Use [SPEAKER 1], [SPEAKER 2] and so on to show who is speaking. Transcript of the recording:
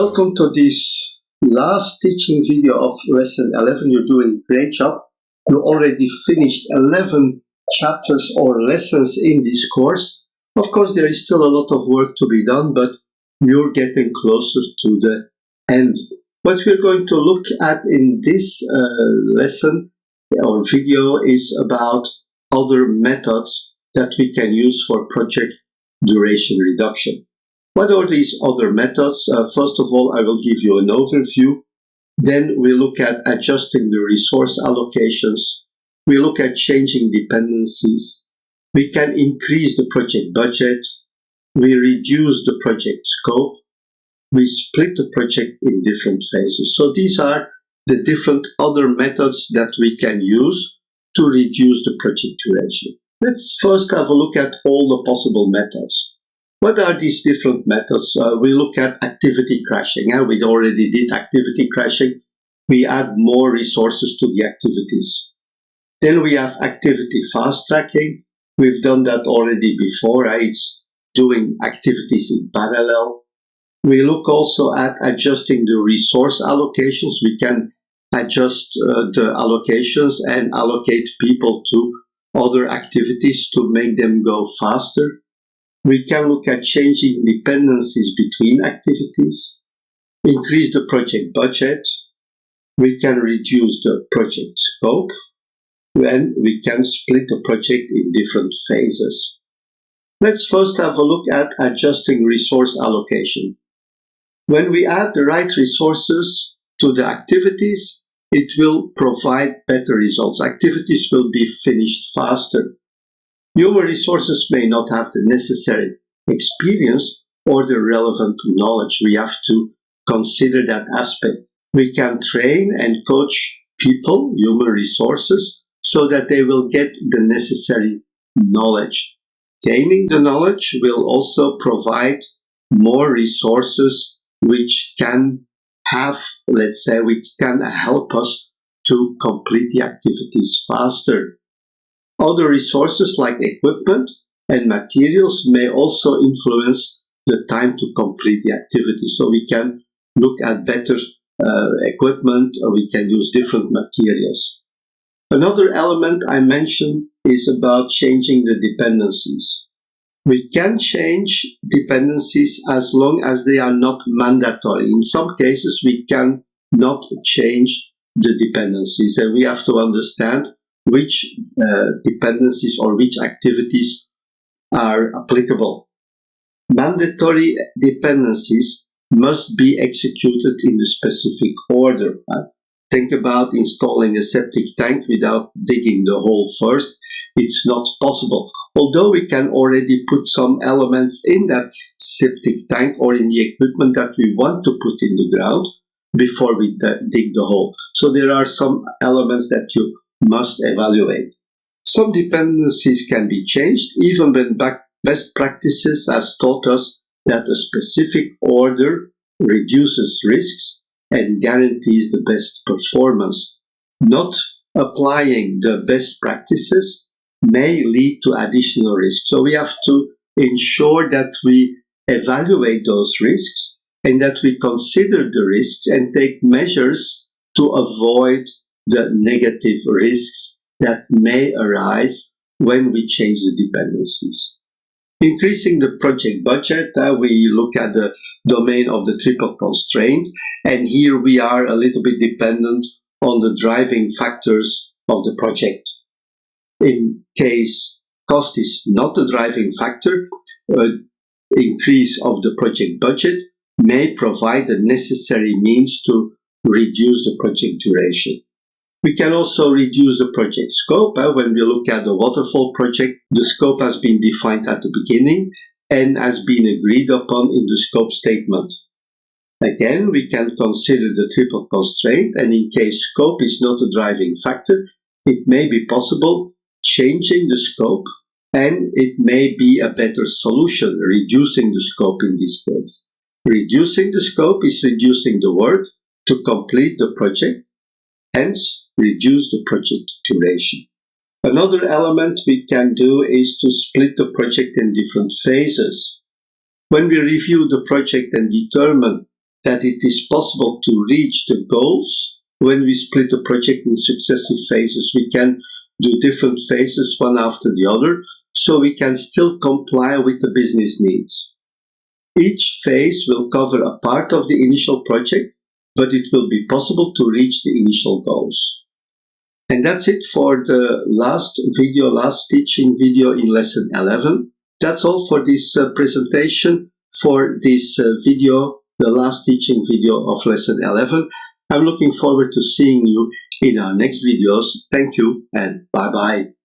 [SPEAKER 1] Welcome to this last teaching video of lesson 11. You're doing a great job. You already finished 11 chapters or lessons in this course. Of course, there is still a lot of work to be done, but you're getting closer to the end. What we're going to look at in this lesson or video is about other methods that we can use for project duration reduction. What are these other methods? First of all, I will give you an overview. Then we look at adjusting the resource allocations. We look at changing dependencies. We can increase the project budget. We reduce the project scope. We split the project in different phases. So these are the different other methods that we can use to reduce the project duration. Let's first have a look at all the possible methods. What are these different methods? We look at activity crashing. We already did activity crashing. We add more resources to the activities. Then we have activity fast tracking. We've done that already before. It's doing activities in parallel. We look also at adjusting the resource allocations. We can adjust the allocations and allocate people to other activities to make them go faster. We can look at changing dependencies between activities, increase the project budget. We can reduce the project scope, and we can split the project in different phases. Let's first have a look at adjusting resource allocation. When we add the right resources to the activities, it will provide better results. Activities will be finished faster. Human resources may not have the necessary experience or the relevant knowledge. We have to consider that aspect. We can train and coach people, human resources, so that they will get the necessary knowledge. Gaining the knowledge will also provide more resources which can which can help us to complete the activities faster. Other resources like equipment and materials may also influence the time to complete the activity. So we can look at better equipment, or we can use different materials. Another element I mentioned is about changing the dependencies. We can change dependencies as long as they are not mandatory. In some cases, we can not change the dependencies, and we have to understand which dependencies or which activities are applicable. Mandatory dependencies must be executed in a specific order. Think about installing a septic tank without digging the hole first. It's not possible. Although we can already put some elements in that septic tank or in the equipment that we want to put in the ground before we dig the hole. So there are some elements that you must evaluate. Some dependencies can be changed even when best practices has taught us that a specific order reduces risks and guarantees the best performance. Not applying the best practices may lead to additional risks. So we have to ensure that we evaluate those risks and that we consider the risks and take measures to avoid the negative risks that may arise when we change the dependencies. Increasing the project budget, we look at the domain of the triple constraint, and here we are a little bit dependent on the driving factors of the project. In case cost is not the driving factor, increase of the project budget may provide the necessary means to reduce the project duration. We can also reduce the project scope. When we look at the waterfall project, the scope has been defined at the beginning and has been agreed upon in the scope statement. Again, we can consider the triple constraint, and in case scope is not a driving factor, it may be possible changing the scope, and it may be a better solution, reducing the scope in this case. Reducing the scope is reducing the work to complete the project, hence reduce the project duration. Another element we can do is to split the project in different phases. When we review the project and determine that it is possible to reach the goals when we split the project in successive phases. We can do different phases one after the other, so we can still comply with the business needs. Each phase will cover a part of the initial project, but it will be possible to reach the initial goals. And that's it for the last teaching video in lesson 11. That's all for this presentation, for this video, the last teaching video of lesson 11. I'm looking forward to seeing you in our next videos. Thank you and bye-bye.